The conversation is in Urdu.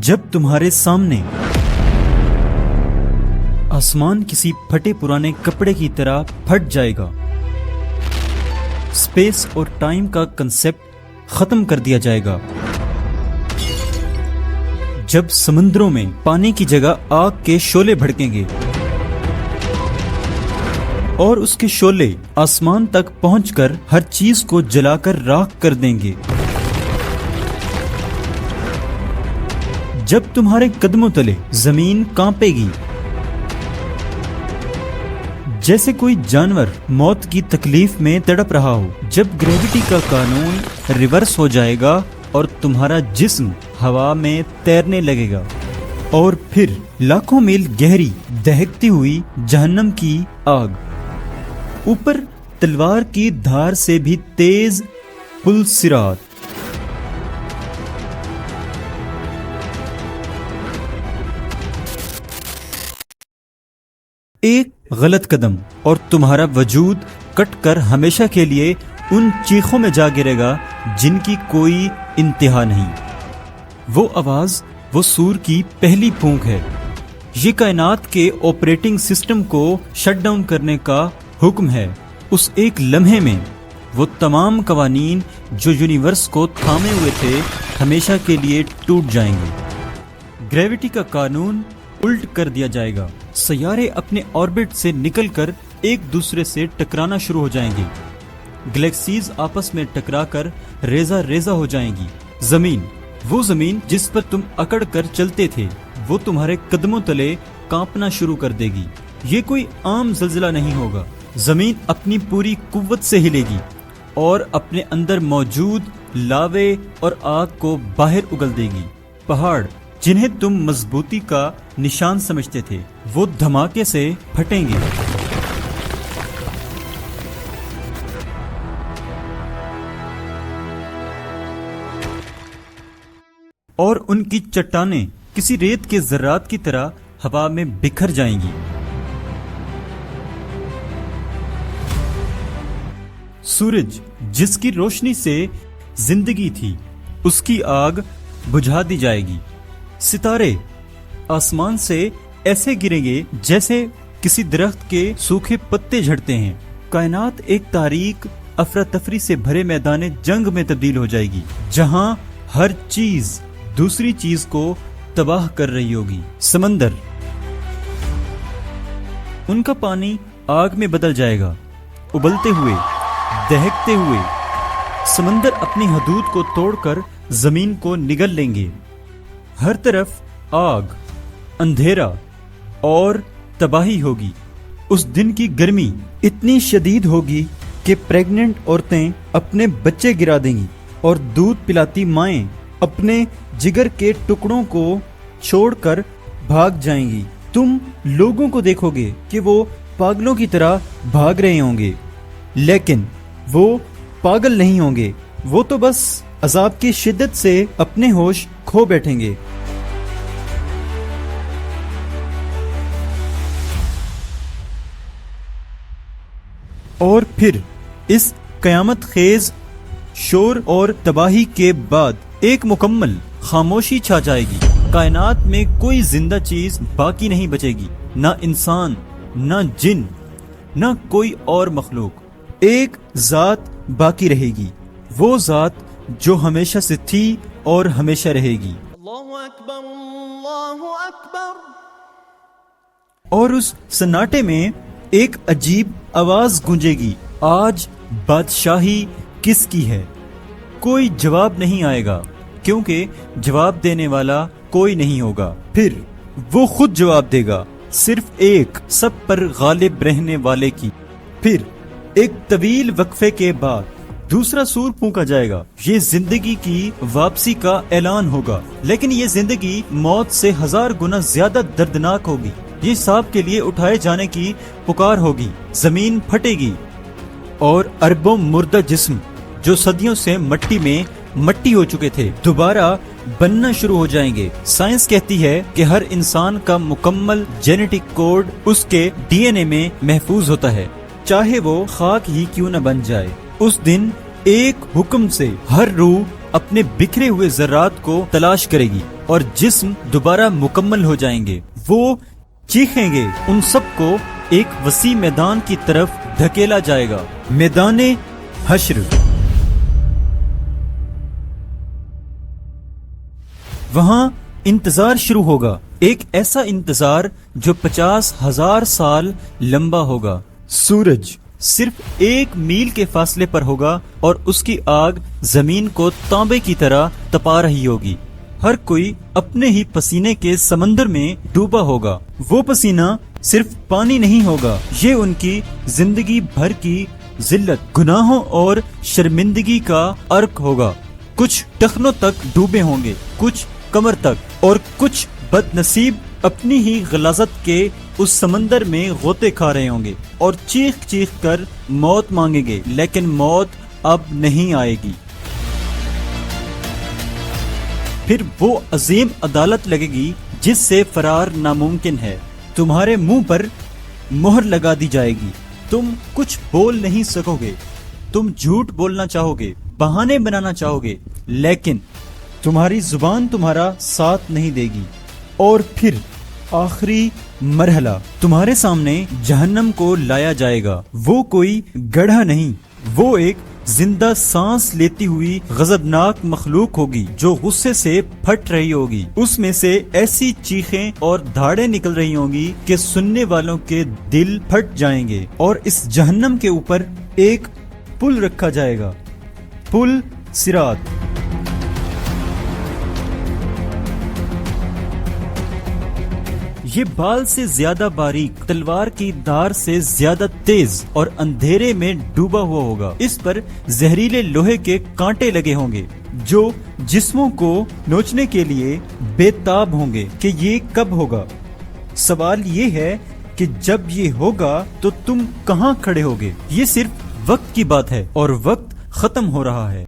جب تمہارے سامنے آسمان کسی پھٹے پرانے کپڑے کی طرح پھٹ جائے گا، اسپیس اور ٹائم کا کنسیپٹ ختم کر دیا جائے گا، جب سمندروں میں پانی کی جگہ آگ کے شعلے بھڑکیں گے اور اس کے شعلے آسمان تک پہنچ کر ہر چیز کو جلا کر راکھ کر دیں گے، جب تمہارے قدموں تلے زمین کانپے گی جیسے کوئی جانور موت کی تکلیف میں تڑپ رہا ہو، جب گریوٹی کا قانون ریورس ہو جائے گا اور تمہارا جسم ہوا میں تیرنے لگے گا، اور پھر لاکھوں میل گہری دہکتی ہوئی جہنم کی آگ اوپر تلوار کی دھار سے بھی تیز پل صراط، ایک غلط قدم اور تمہارا وجود کٹ کر ہمیشہ کے لیے ان چیخوں میں جا گرے گا جن کی کوئی انتہا نہیں۔ وہ آواز وہ سور کی پہلی پھونک ہے، یہ کائنات کے آپریٹنگ سسٹم کو شٹ ڈاؤن کرنے کا حکم ہے۔ اس ایک لمحے میں وہ تمام قوانین جو یونیورس کو تھامے ہوئے تھے ہمیشہ کے لیے ٹوٹ جائیں گے، گریوٹی کا قانون الٹ کر دیا جائے گا، سیارے اپنے آربٹ سے نکل کر ایک دوسرے سے ٹکرانا شروع ہو جائیں گے، گلیکسیز آپس میں ٹکرا کر ریزہ ریزہ ہو جائیں گی، زمین، وہ زمین جس پر تم اکڑ کر چلتے تھے، وہ تمہارے قدموں تلے کانپنا شروع کر دے گی۔ یہ کوئی عام زلزلہ نہیں ہوگا، زمین اپنی پوری قوت سے ہلے گی اور اپنے اندر موجود لاوے اور آگ کو باہر اگل دے گی۔ پہاڑ جنہیں تم مضبوطی کا نشان سمجھتے تھے وہ دھماکے سے پھٹیں گے، اور ان کی چٹانیں کسی ریت کے ذرات کی طرح ہوا میں بکھر جائیں گی۔ سورج جس کی روشنی سے زندگی تھی اس کی آگ بجھا دی جائے گی، ستارے آسمان سے ایسے گریں گے جیسے کسی درخت کے سوکھے پتے جھڑتے ہیں، کائنات ایک تاریک افراتفری سے بھرے میدان جنگ میں تبدیل ہو جائے گی جہاں ہر چیز دوسری چیز کو تباہ کر رہی ہوگی۔ سمندر، ان کا پانی آگ میں بدل جائے گا، ابلتے ہوئے، دہکتے ہوئے، سمندر اپنی حدود کو توڑ کر زمین کو نگل لیں گے، ہر طرف آگ، اندھیرا اور تباہی ہوگی۔ اس دن کی گرمی اتنی شدید ہوگی کہ پریگننٹ عورتیں اپنے بچے گرا دیں گی اور دودھ پلاتی مائیں اپنے جگر کے ٹکڑوں کو چھوڑ کر بھاگ جائیں گی۔ تم لوگوں کو دیکھو گے کہ وہ پاگلوں کی طرح بھاگ رہے ہوں گے، لیکن وہ پاگل نہیں ہوں گے، وہ تو بس عذاب کی شدت سے اپنے ہوش کھو بیٹھیں گے۔ اور پھر اس قیامت خیز شور اور تباہی کے بعد ایک مکمل خاموشی چھا جائے گی، کائنات میں کوئی زندہ چیز باقی نہیں بچے گی، نہ انسان، نہ جن، نہ کوئی اور مخلوق، ایک ذات باقی رہے گی، وہ ذات جو ہمیشہ سے تھی اور ہمیشہ رہے گی۔ اللہ اکبر، اللہ اکبر۔ اور اس سناٹے میں ایک عجیب آواز گونجے گی، آج بادشاہی کس کی ہے؟ کوئی جواب نہیں آئے گا کیونکہ جواب دینے والا کوئی نہیں ہوگا، پھر وہ خود جواب دے گا، صرف ایک سب پر غالب رہنے والے کی۔ پھر ایک طویل وقفے کے بعد دوسرا سور پھونکا جائے گا، یہ زندگی کی واپسی کا اعلان ہوگا، لیکن یہ زندگی موت سے 1000 گنا زیادہ دردناک ہوگی، یہ حساب کے لیے اٹھائے جانے کی پکار ہوگی، زمین پھٹے گی اور اربوں مردہ جسم جو صدیوں سے مٹی میں مٹی ہو چکے تھے دوبارہ بننا شروع ہو جائیں گے۔ سائنس کہتی ہے کہ ہر انسان کا مکمل جینیٹک کوڈ اس کے ڈی این اے میں محفوظ ہوتا ہے، چاہے وہ خاک ہی کیوں نہ بن جائے۔ اس دن ایک حکم سے ہر روح اپنے بکھرے ہوئے ذرات کو تلاش کرے گی اور جسم دوبارہ مکمل ہو جائیں گے. وہ چیخیں گے. ان سب کو ایک وسیع میدان کی طرف دھکیلا جائے گا. میدان حشر. وہاں انتظار شروع ہوگا. ایک ایسا انتظار جو 50,000 سال لمبا ہوگا. سورج صرف 1 میل کے فاصلے پر ہوگا اور اس کی آگ زمین کو تانبے کی طرح تپا رہی ہوگی. ہر کوئی اپنے ہی پسینے کے سمندر میں ڈوبا ہوگا. وہ پسینہ صرف پانی نہیں ہوگا، یہ ان کی زندگی بھر کی ذلت، گناہوں اور شرمندگی کا عرق ہوگا. کچھ ٹخنوں تک ڈوبے ہوں گے، کچھ کمر تک، اور کچھ بد نصیب اپنی ہی غلاظت کے اس سمندر میں غوطے کھا رہے ہوں گے اور چیخ چیخ کر موت مانگیں گے، لیکن موت اب نہیں آئے گی. پھر وہ عظیم عدالت لگے گی جس سے فرار ناممکن ہے. تمہارے منہ پر مہر لگا دی جائے گی. تم کچھ بول نہیں سکو گے. تم جھوٹ بولنا چاہو گے، بہانے بنانا چاہو گے، لیکن تمہاری زبان تمہارا ساتھ نہیں دے گی. اور پھر آخری مرحلہ، تمہارے سامنے جہنم کو لایا جائے گا. وہ کوئی گڑھا نہیں، وہ ایک زندہ سانس لیتی ہوئی غضبناک مخلوق ہوگی جو غصے سے پھٹ رہی ہوگی. اس میں سے ایسی چیخیں اور دھاڑیں نکل رہی ہوں گی کہ سننے والوں کے دل پھٹ جائیں گے. اور اس جہنم کے اوپر ایک پل رکھا جائے گا، پل صراط. یہ بال سے زیادہ باریک، تلوار کی دھار سے زیادہ تیز اور اندھیرے میں ڈوبا ہوا ہوگا. اس پر زہریلے لوہے کے کانٹے لگے ہوں گے جو جسموں کو نوچنے کے لیے بے تاب ہوں گے کہ یہ کب ہوگا. سوال یہ ہے کہ جب یہ ہوگا تو تم کہاں کھڑے ہوگے؟ یہ صرف وقت کی بات ہے اور وقت ختم ہو رہا ہے.